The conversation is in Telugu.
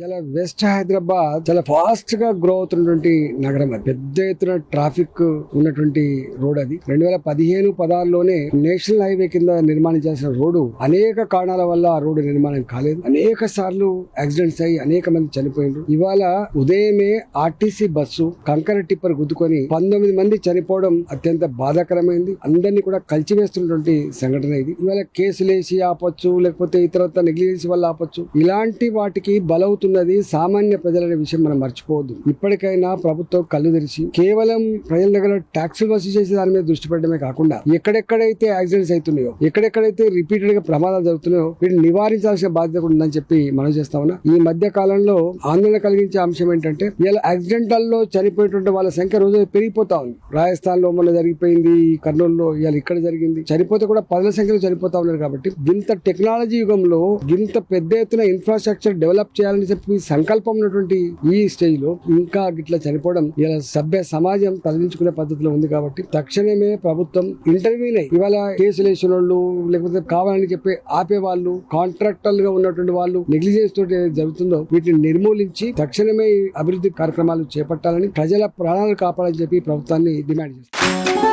ఇలా వెస్ట్ హైదరాబాద్ చాలా ఫాస్ట్ గా గ్రో అవుతున్నటువంటి నగరం. అది పెద్ద ఎత్తున ట్రాఫిక్ ఉన్నటువంటి రోడ్. అది 2015-16లోనే నేషనల్ హైవే కింద నిర్మాణం చేసిన రోడ్డు అనేక కారణాల వల్ల ఆ రోడ్డు నిర్మాణం కాలేదు. అనేక సార్లు యాక్సిడెంట్స్ అయ్యి అనేక మంది చనిపోయినారు. ఇవాళ ఉదయమే ఆర్టీసీ బస్సు కంకర టిప్పర్ గుద్దుకొని 19 మంది చనిపోవడం అత్యంత బాధాకరమైంది. అందరినీ కూడా కలిచివేస్తున్నటువంటి సంఘటన ఇది. ఇవాళ కేసులేసి ఆపొచ్చు, లేకపోతే ఇతరత్ర నెగ్లిజెన్స్ వల్ల ఆపొచ్చు. ఇలాంటి వాటికి బలవుతున్నది సామాన్య ప్రజలనే విషయం మనం మర్చిపోవద్దు. ఇప్పటికైనా ప్రభుత్వం కళ్ళు తెరిచి కేవలం ప్రజల దగ్గర ట్యాక్సులు వసూలు చేసే దాని మీద దృష్టి పెట్టడమే కాకుండా ఎక్కడెక్కడైతే యాక్సిడెంట్స్ అవుతున్నాయో, ఎక్కడెక్కడైతే రిపీటెడ్ గా ప్రమాదాలు జరుగుతున్నాయో వీటిని నివారించాల్సిన బాధ్యత కూడా ఉందని చెప్పి మనం చేస్తా ఉన్నా. ఈ మధ్య కాలంలో ఆందోళన కలిగించే అంశం ఏంటంటే ఇలా యాక్సిడెంటల్లో చనిపోయేటువంటి వాళ్ళ సంఖ్య రోజు పెరిగిపోతా ఉంది. రాజస్థాన్ లో మొన్న జరిగిపోయింది, కర్నూలులో ఇవాళ ఇక్కడ జరిగింది. చనిపోతే కూడా 10ల సంఖ్యలో చనిపోతా ఉన్నారు. కాబట్టి ఇంత టెక్నాలజీ యుగంలో ఇంత పెద్ద ఎత్తున ఇన్ఫ్రాస్ట్రక్చర్ డెవలప్ చేయాలని చెప్పి సంకల్పం ఉన్నటువంటి ఈ స్టేజ్ లో ఇంకా గిట్లా చనిపోవడం ఇలా సభ్య సమాజం తరలించుకునే పద్ధతిలో ఉంది. కాబట్టి తక్షణమే ప్రభుత్వం ఇంటర్వ్యూన్ అయ్యి ఇవాళ కేసులు వేసిన వాళ్ళు, లేకపోతే కావాలని చెప్పి ఆపే వాళ్ళు, కాంట్రాక్టర్ గా ఉన్నటువంటి వాళ్ళు నెగ్లిజెన్స్ తోటి జరుగుతుందో వీటిని నిర్మూలించి తక్షణమే అభివృద్ధి కార్యక్రమాలు చేపట్టాలని, ప్రజల ప్రాణాలు కాపాడాలని చెప్పి ప్రభుత్వాన్ని డిమాండ్ చేస్తారు.